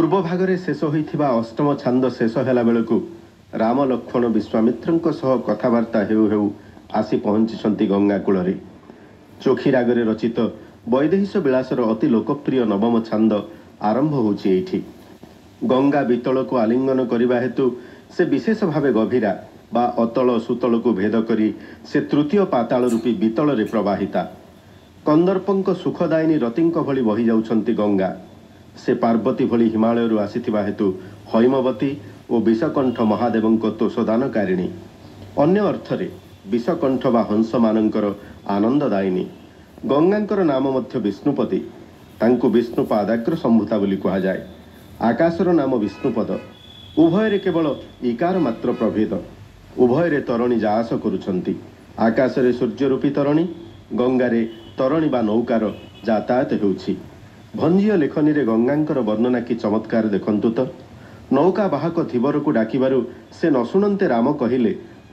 पूर्व भागरे शेष होइथिबा अष्टम छांद शेष होला बेलकु राम लक्ष्मण विश्वामित्रंक सह कथावार्ता हेउ हेउ आसी पहुंची गंगा कूल चोखी रागरे रचित वैदेहिश विलासर अति लोकप्रिय नवम छांद आरंभ होउछि एठी। गंगा वितल को आलिंगन करने हेतु से विशेष भाव गभीरा बा अतल सुतल को भेद करी से तृतीय पाताल रूपी वितल रे प्रवाहिता कंदर्पंक सुखदायिनी रतिंक भली बही जाउछंती गंगा। से पार्वती भली हिमालय आसीथिबा हेतु हैमवती और विषकंठ महादेवंक तोषदानकारिणी अन्य अर्थरे विषकंठ बा हंस मानंकर आनंददायिनी। गंगांकर नाम मध्य विष्णुपति तांकु विष्णु पादाग्र संभूता बोली कहा जाए। आकाशर नाम विष्णुपद उभय केवल इकार मात्र प्रभेद उभय तरणी जाआस करुछंती। आकाशरे सूर्यरूपी तरणी गंगारे तरणी बा नौकार यातायात हेउछि। भंजीय लेखनी रे गंगांकर वर्णना की चमत्कार देखंतु तो। नौका बाहक धीवर को डाकिबारु से न शुणन्ते राम कहिले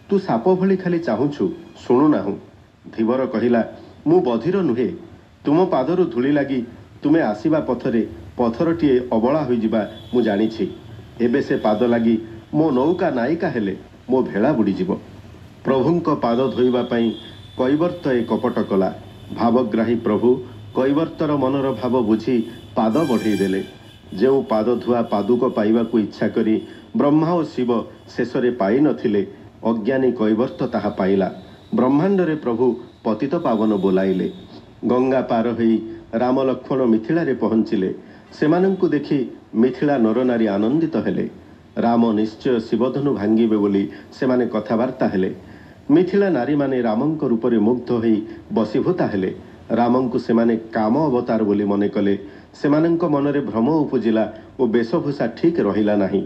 तू साप भली खाली चाहुछु शुणुनाहु। धीवर कहिला मु बधिर नुहे तुम पादरु धूली लगी तुमे आसीबा पथरे पथरटीए अबला होई जिबा मु जानिछि। एबे से पाद लगी मो नौका नायिका हेले मो भेड़ा बुड़ी जिवो। प्रभुंक पाद धोइबा पई कैवर्त ए कपट कला। भावग्राही प्रभु कैवर्तर मनर भाव बुझी पाद बढ़ई देले। जो पाद धुआ पादुक पाइबा को इच्छा करी ब्रह्मा और शिव शेषरे पाई नथिले अज्ञानी कैवर्त ताहा पाइला। ब्रह्मांड रे प्रभु पतित पावन बोलाइले। गंगा पार होई राम लक्ष्मण मिथिला रे पहुंचिले। सेमानंकु देखि मिथिला नरनारी आनंदित हेले। राम निश्चय शिवधनु भांगिबे बोली सेमाने कथावार्ता हेले। मिथिला नारी माने रामंक रूपरे मुग्ध होई बसीभूता हेले। रामंकु सेमाने काम अवतार बोली मने कले। सेमानंक मनरे भ्रम उपजिला और वेशभूषा ठीक रहिला नाही।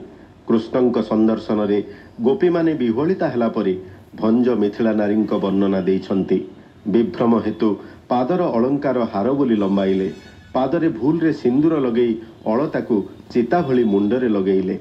कृष्णंक संदर्शन रे गोपी माने विह्वलिता हेला परी भंज मिथिला नारींक वर्णना देइछंती। विभ्रम हेतु पादर अलंकार हार बोली लंबाइले। पादरे भूल रे सिंदूर लगेई अलताकू चिता भली मुंडरे लगेइले।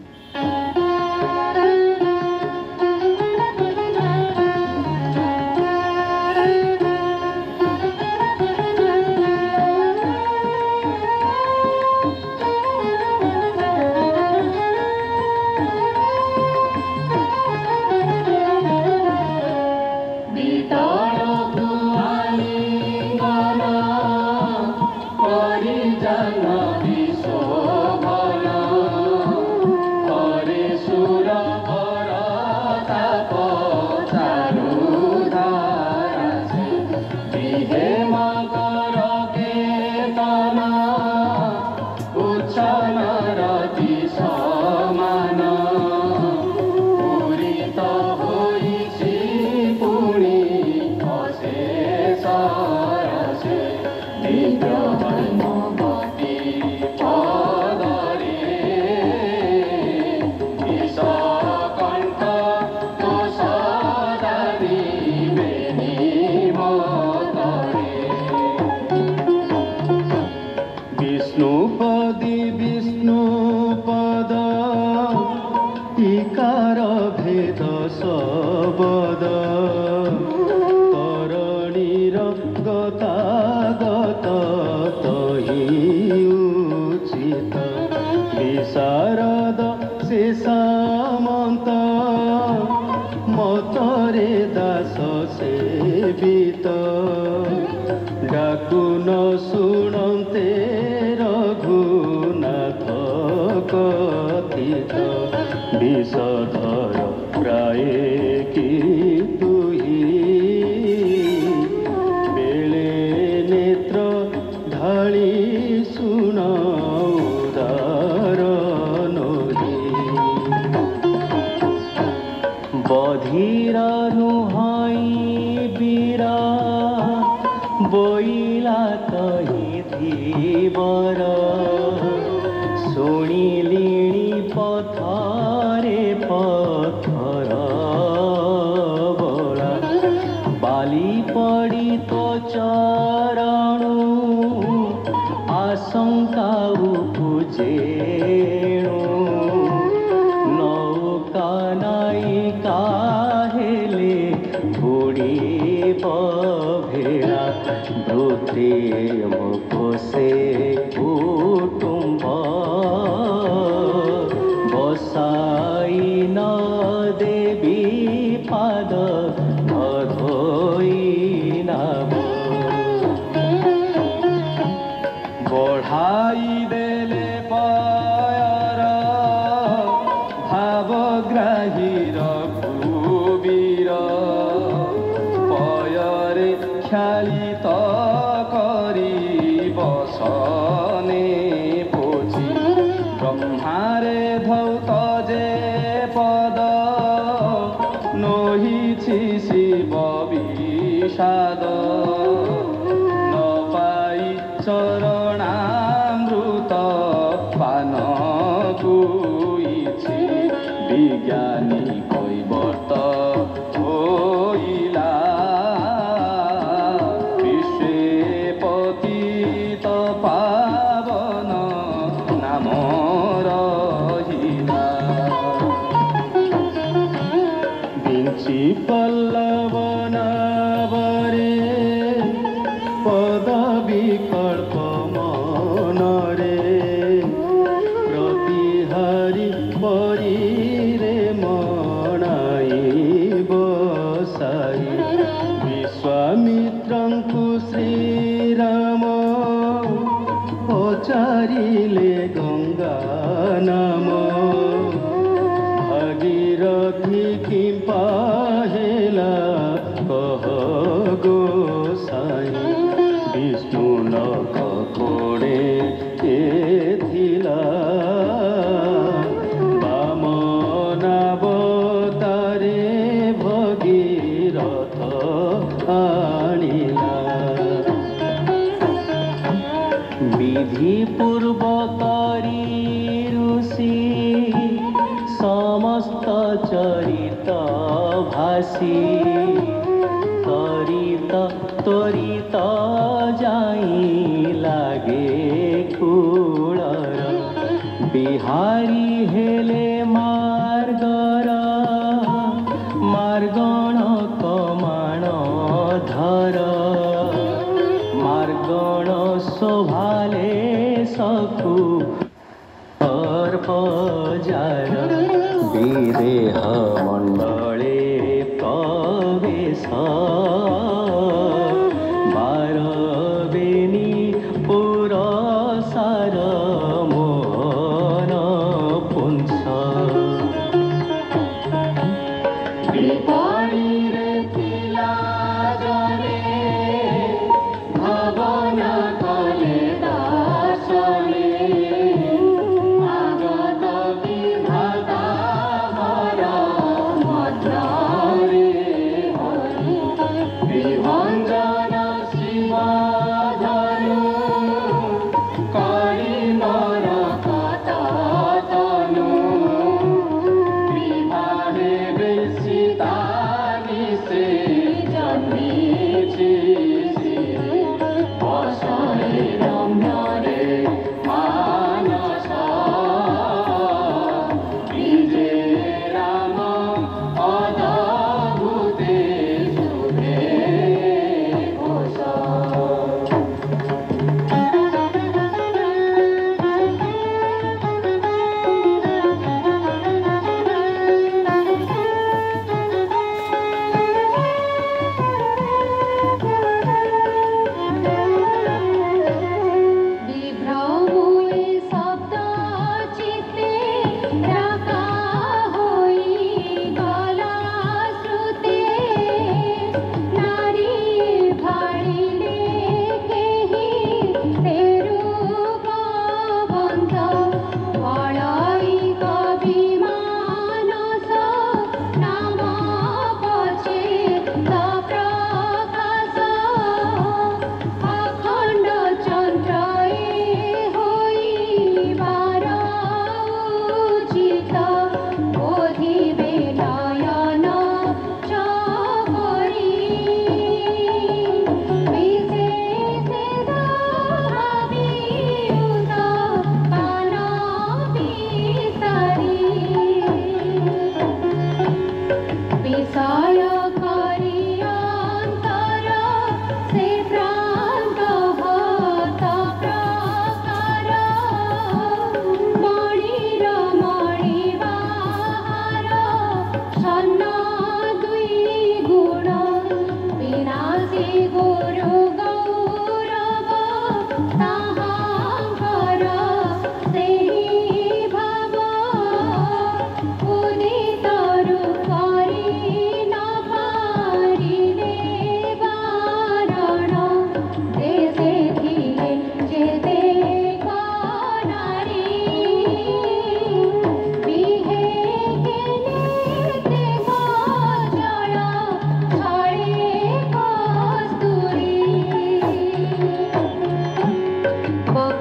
प्रेम को से कुटुंब ବଢ଼ାଇ ଦେଲେ ପୟର ଭାବଗ୍ରାହୀର କୁବୀର ପୟରେ ଖ୍ୟାଳିତ କରି ବସନେ ପୋଛି ବ୍ରହ୍ମାରେ ଧୌତ ଯେ ପଦ ନୋହିଛି ଶିବ ବିଷାଦ ନ ପାଇ ଚରଣାମୃତ ପାନ କୁଇଛି ବିଜ୍ଞାନୀ কৈবর্ত হইলা বিশ্বে পতিত পাবন নাম রহিলা বিঞ্চি পল্লব নাবরে পদ বিকল্প মনরে প্রতিহারি পরিরে মনাই বসাই বিশ্বামিত্রଙ୍କୁ শ্রীরাম পচারিলে গঙ্গা নাম ভাগীরথী কি পাহেলা কহ গোসাই বিষ্ণু নখ কোড়ে এথিলা বামনাবতারে ভগীরথ আনিলা বিধি পূর্বকরি ঋষি সমস্ত চরিত ভাসি তরিত তরিত যাই লাগে কূলর বিহারি হেলে মার্গর মার্গণ কমাণ ধর মার্গণ শোভালে সকু অর্পজার বিদেহ মণ্ডলে প্রবেশ বারবেনি পুরসার মোহন পুঞ্চ বিপরীরে ଥିଲା জনে ভবন কলে দাসনে আগত বিধাতা হর মধ্য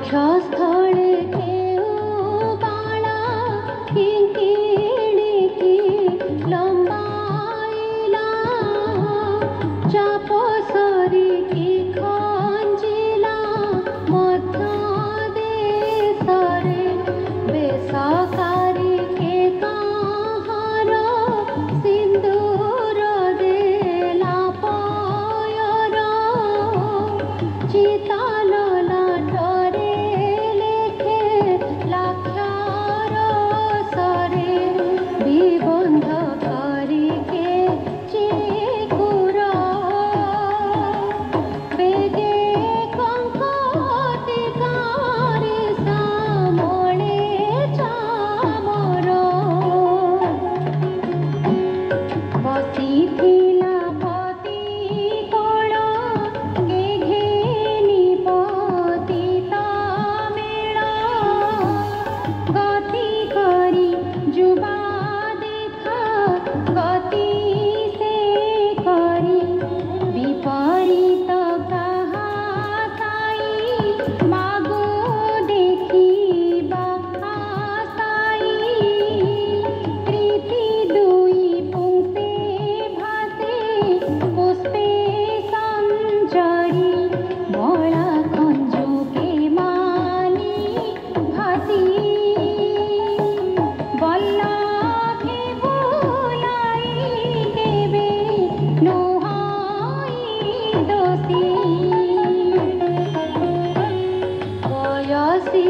বক্ষস্থলে কেউ বাণা কিঙ্কিণীকি লম্বাইলা চাপ সরিকি খঞ্জিলা মধ্য দেশরে বেসকারি কে কাহার সিন্দুর দেলা পয়র চিতাল লাঠরে লেখে লাক্ষার সরে বিবন্ধ করিকে চিকুর বেগে কঙ্কতিকারে সামলে চামর বসিথিলা পতি কোণ কে ঘেনি পতিত মেଳ গতি করি যুবা দেখা গতি সে করি বিপরীত কাহা সাই মাগো দেখিবা আসাই প্রীতি দুই পুংসে ভাসে পুষ্পে সঞ্চরি বলা খঞ্জুকে মানি ভাসি বল্লভে বুলাই কেবে নোহাই দোষী বয়সী